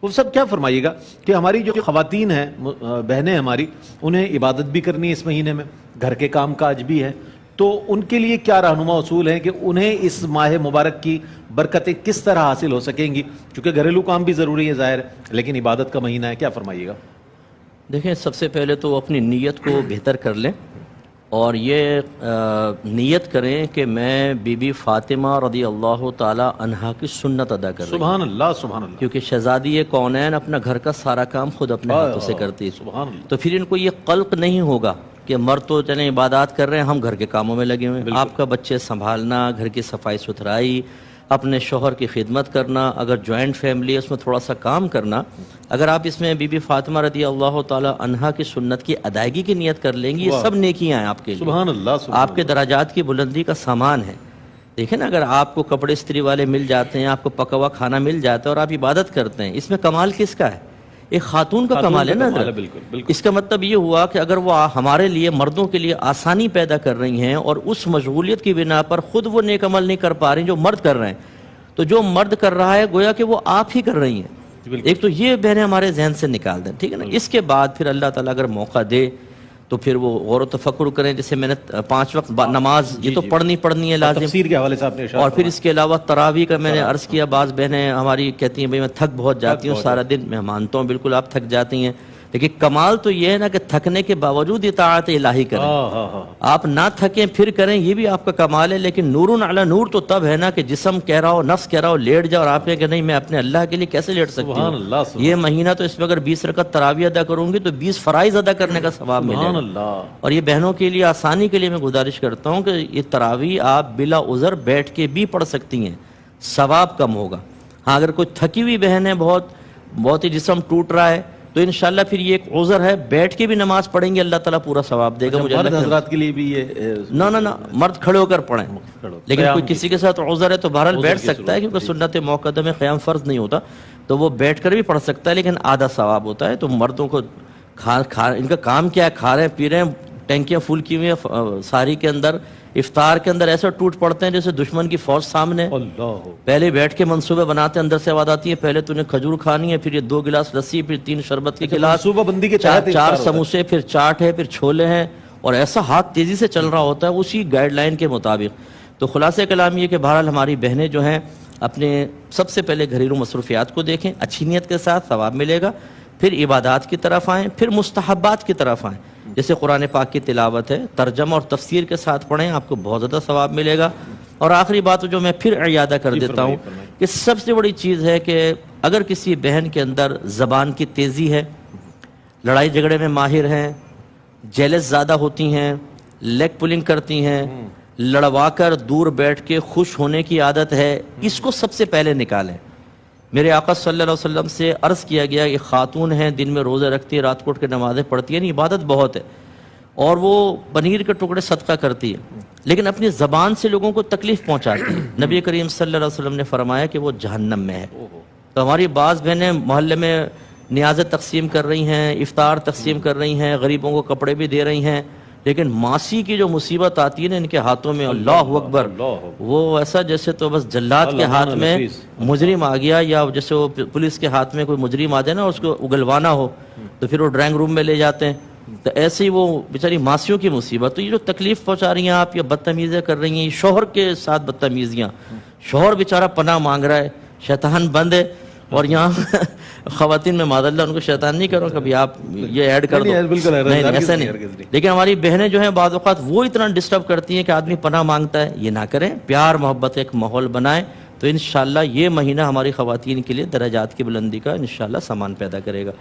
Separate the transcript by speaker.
Speaker 1: وہ سب کیا فرمائیے گا کہ ہماری جو خواتین ہیں، بہنیں ہماری، انہیں عبادت بھی کرنی ہے اس مہینے میں، گھر کے کام کاج بھی ہے، تو ان کے لیے کیا رہنما اصول ہیں کہ انہیں اس ماہ مبارک کی برکتیں کس طرح حاصل ہو سکیں گی؟ کیونکہ گھریلو کام بھی ضروری ہے ظاہر ہے، لیکن عبادت کا مہینہ ہے، کیا فرمائیے گا؟
Speaker 2: دیکھیں، سب سے پہلے تو اپنی نیت کو بہتر کر لیں، اور یہ نیت کریں کہ میں بی بی فاطمہ رضی اللہ تعالی عنہا کی سنت ادا کر رہی ہوں۔
Speaker 1: سبحان اللہ، سبحان اللہ۔
Speaker 2: کیونکہ شہزادی کونین اپنا گھر کا سارا کام خود اپنے ہاتھوں سے کرتی ہے،
Speaker 1: سبحان اللہ۔
Speaker 2: تو پھر ان کو یہ قلق نہیں ہوگا کہ مرد تو چلیں عبادات کر رہے ہیں، ہم گھر کے کاموں میں لگے ہوئے ہیں۔ آپ کا بچے سنبھالنا، گھر کی صفائی ستھرائی، اپنے شوہر کی خدمت کرنا، اگر جوائنٹ فیملی ہے اس میں تھوڑا سا کام کرنا، اگر آپ اس میں بی بی فاطمہ رضی اللہ تعالی عنہا کی سنت کی ادائیگی کی نیت کر لیں گی، یہ سب نیکیاں ہیں آپ کے لیے،
Speaker 1: سبحان اللہ، سبحان
Speaker 2: آپ کے درجات کی بلندی کا سامان ہے۔ دیکھیں نا، اگر آپ کو کپڑے استری والے مل جاتے ہیں، آپ کو پکا ہوا کھانا مل جاتا ہے اور آپ عبادت کرتے ہیں، اس میں کمال کس کا ہے؟ ایک خاتون کا کمال ہے نا۔ اس کا مطلب یہ ہوا کہ اگر وہ ہمارے لیے، مردوں کے لیے آسانی پیدا کر رہی ہیں اور اس مشغولیت کی بنا پر خود وہ نیک عمل نہیں کر پا رہی جو مرد کر رہے ہیں، تو جو مرد کر رہا ہے گویا کہ وہ آپ ہی کر رہی ہیں۔ ایک تو یہ بہنیں ہمارے ذہن سے نکال دیں، ٹھیک ہے نا۔ اس کے بعد پھر اللہ تعالیٰ اگر موقع دے تو پھر وہ غور و تفکر کریں، جیسے میں نے 5 وقت نماز یہ تو پڑھنی ہے لازم،
Speaker 1: تفسیر کے حوالے سے آپ نے ارشاد
Speaker 2: اور پھر اس کے علاوہ تراویح کا میں نے عرض کیا، بعض بہنیں ہماری کہتی ہیں بھئی میں تھک بہت جاتی ہوں سارا دن، میں مانتا ہوں بالکل آپ تھک جاتی ہیں، لیکن کمال تو یہ ہے نا کہ تھکنے کے باوجود اطاعت الہی کریں، آپ نہ تھکیں پھر کریں، یہ بھی آپ کا کمال ہے۔ لیکن نور علی نور تو تب ہے نا کہ جسم کہہ رہا ہو، نفس کہہ رہا ہو لیٹ جاؤ، اور آپ کہیں کہ نہیں میں اپنے اللہ کے لیے کیسے لیٹ سکتی ہوں؟ یہ مہینہ تو اس میں اگر 20 رکعت تراویح ادا کروں گی تو 20 فرائض ادا کرنے کا ثواب ملے گا۔ اور یہ بہنوں کے لیے آسانی کے لیے میں گزارش کرتا ہوں کہ یہ تراویح آپ بلا عذر بیٹھ کے بھی پڑھ سکتی ہیں، ثواب کم ہوگا۔ ہاں، اگر کوئی تھکی ہوئی بہن ہے، بہت ہی جسم ٹوٹ رہا ہے، تو انشاءاللہ پھر یہ ایک عذر ہے، بیٹھ کے بھی نماز پڑھیں گے اللہ تعالیٰ پورا ثواب دے گا۔ مجھے
Speaker 1: مرد حضرات کے لیے بھی یہ
Speaker 2: نہ مرد کھڑے ہو کر پڑھیں، لیکن کوئی کسی کے ساتھ عذر ہے تو بہرحال بیٹھ سکتا ہے، کیونکہ سنت موقدہ میں قیام فرض نہیں ہوتا، تو وہ بیٹھ کر بھی پڑھ سکتا ہے، لیکن آدھا ثواب ہوتا ہے۔ تو مردوں کو ان کا کام کیا ہے؟ کھا رہے ہیں، پی رہے ہیں، ٹینکیاں فل کی ہوئی ہیں ساری کے اندر، افطار کے اندر ایسے ٹوٹ پڑتے ہیں جیسے دشمن کی فوج سامنے، پہلے بیٹھ کے منصوبے بناتے ہیں، اندر سے آواز آتی ہے پہلے تو نے کھجور کھانی ہے، پھر یہ 2 گلاس لسی، پھر 3 شربت کے گلاس، 4 سموسے، پھر چاٹ ہے، پھر چھولے ہیں، اور ایسا ہاتھ تیزی سے چل رہا ہوتا ہے اسی گائیڈ لائن کے مطابق۔ تو خلاصہ کلام یہ کہ بہرحال ہماری بہنیں جو ہیں اپنے سب سے پہلے گھریلو مصروفیات کو دیکھیں، اچھی نیت کے ساتھ ثواب ملے گا، پھر عبادات کی طرف آئیں، پھر مستحبات کی طرف آئیں، جیسے قرآن پاک کی تلاوت ہے، ترجمہ اور تفسیر کے ساتھ پڑھیں، آپ کو بہت زیادہ ثواب ملے گا۔ اور آخری بات جو میں پھر اعادہ کر دیتا ہوں کہ سب سے بڑی چیز ہے کہ اگر کسی بہن کے اندر زبان کی تیزی ہے، لڑائی جھگڑے میں ماہر ہیں، جیلس زیادہ ہوتی ہیں، لیگ پولنگ کرتی ہیں، لڑوا کر دور بیٹھ کے خوش ہونے کی عادت ہے، اس کو سب سے پہلے نکالیں۔ میرے آقا صلی اللہ علیہ وسلم سے عرض کیا گیا کہ خاتون ہیں، دن میں روزے رکھتی ہے، رات کو اٹھ کے نمازیں پڑھتی ہے، یعنی عبادت بہت ہے، اور وہ پنیر کے ٹکڑے صدقہ کرتی ہے، لیکن اپنی زبان سے لوگوں کو تکلیف پہنچاتی ہے۔ نبی کریم صلی اللہ علیہ وسلم نے فرمایا کہ وہ جہنم میں ہے۔ تو ہماری بعض بہنیں محلے میں نیازیں تقسیم کر رہی ہیں، افطار تقسیم کر رہی ہیں، غریبوں کو کپڑے بھی دے رہی ہیں، لیکن ماسی کی جو مصیبت آتی ہے نا ان کے ہاتھوں میں، اللہ اکبر، وہ ایسا جیسے تو بس جلاد کے ہاتھ میں مجرم آ گیا، یا جیسے وہ پولیس کے ہاتھ میں کوئی مجرم آ جائے نا، اس کو اگلوانا ہو تو پھر وہ ڈرائنگ روم میں لے جاتے ہیں، تو ایسے ہی وہ بیچاری ماسیوں کی مصیبت۔ تو یہ جو تکلیف پہنچا رہی ہیں آپ، یا بدتمیزیاں کر رہی ہیں، شوہر کے ساتھ بدتمیزیاں، شوہر بیچارہ پناہ مانگ رہا ہے، شیطان بند ہے، اور یہاں خواتین میں معاذ اللہ ان کو شیطان نہیں کرو کبھی آپ یہ ایڈ کر دو، نہیں ایسا نہیں، لیکن ہماری بہنیں جو ہیں بعض اوقات وہ اتنا ڈسٹرب کرتی ہیں کہ آدمی پناہ مانگتا ہے، یہ نہ کریں، پیار محبت ایک ماحول بنائیں، تو انشاءاللہ یہ مہینہ ہماری خواتین کے لیے درجات کی بلندی کا انشاءاللہ سامان پیدا کرے گا۔